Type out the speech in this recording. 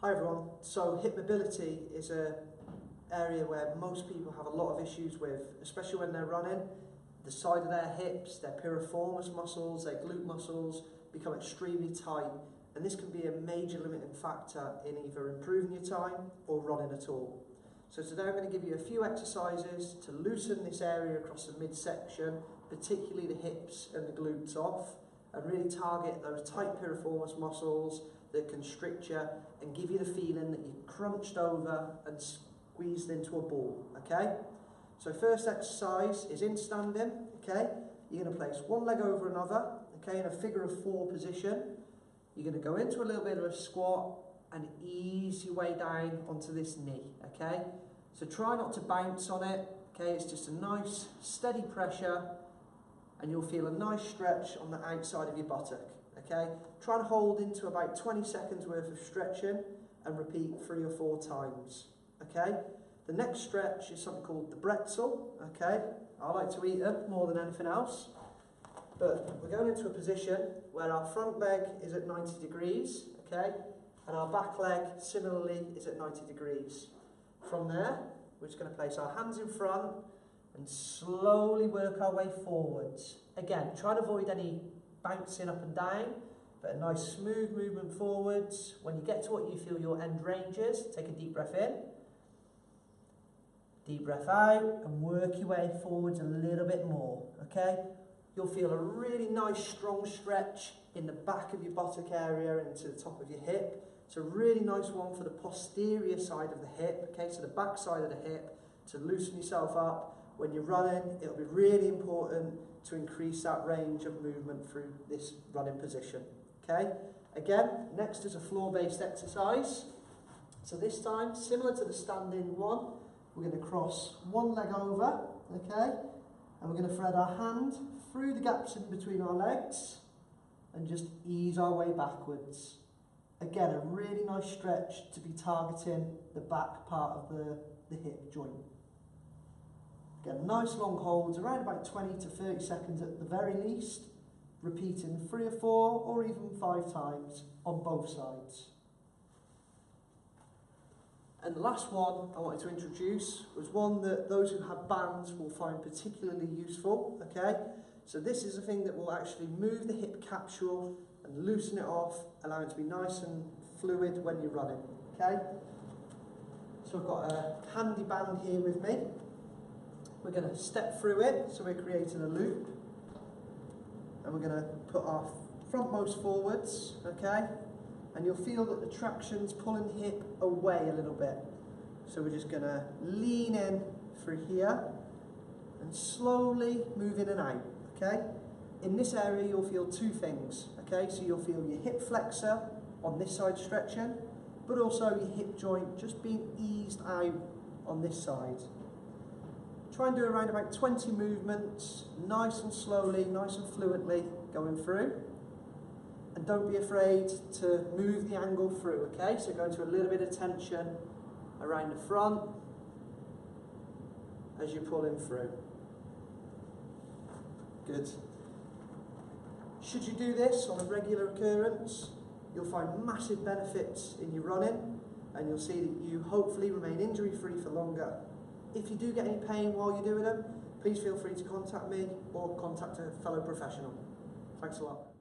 Hi everyone. So hip mobility is an area where most people have a lot of issues with, especially when they're running. The side of their hips, their piriformis muscles, their glute muscles become extremely tight, and this can be a major limiting factor in either improving your time or running at all. So today I'm going to give you a few exercises to loosen this area across the midsection, particularly the hips and the glutes off, and really target those tight piriformis muscles that constrict you and give you the feeling that you're crunched over and squeezed into a ball, okay? So first exercise is in standing, okay? You're going to place one leg over another, okay, in a figure of four position. You're going to go into a little bit of a squat and ease your way down onto this knee, okay? So try not to bounce on it, okay? It's just a nice steady pressure, and you'll feel a nice stretch on the outside of your buttock, okay? Try and hold into about 20 seconds worth of stretching and repeat 3 or 4 times, okay? The next stretch is something called the bretzel, okay? I like to eat them more than anything else. But we're going into a position where our front leg is at 90 degrees, okay? And our back leg, similarly, is at 90 degrees. From there, we're just going to place our hands in front and slowly work our way forwards. Again, try to avoid any bouncing up and down, but a nice smooth movement forwards. When you get to what you feel your end range is, take a deep breath in, deep breath out, and work your way forwards a little bit more, okay? You'll feel a really nice strong stretch in the back of your buttock area into the top of your hip. It's a really nice one for the posterior side of the hip, okay, so the back side of the hip, to loosen yourself up. When you're running, it'll be really important to increase that range of movement through this running position, okay? Again, next is a floor-based exercise. So this time, similar to the standing one, we're going to cross one leg over, okay? And we're going to thread our hand through the gaps in between our legs and just ease our way backwards. Again, a really nice stretch to be targeting the back part of the hip joint. Again, nice long holds, around about 20 to 30 seconds at the very least, repeating 3 or 4 or even 5 times on both sides. And the last one I wanted to introduce was one that those who have bands will find particularly useful, okay? So this is a thing that will actually move the hip capsule and loosen it off, allow it to be nice and fluid when you're running, okay? So I've got a handy band here with me. We're going to step through it, so we're creating a loop. And we're going to put our frontmost forwards, okay? And you'll feel that the traction's pulling the hip away a little bit. So we're just going to lean in through here and slowly move in and out, okay? In this area, you'll feel 2 things, okay? So you'll feel your hip flexor on this side stretching, but also your hip joint just being eased out on this side. Try and do around about 20 movements, nice and slowly, nice and fluently going through. And don't be afraid to move the angle through, okay? So go into a little bit of tension around the front as you're pulling through. Good. Should you do this on a regular occurrence, you'll find massive benefits in your running, and you'll see that you hopefully remain injury-free for longer. If you do get any pain while you're doing them, please feel free to contact me or contact a fellow professional. Thanks a lot.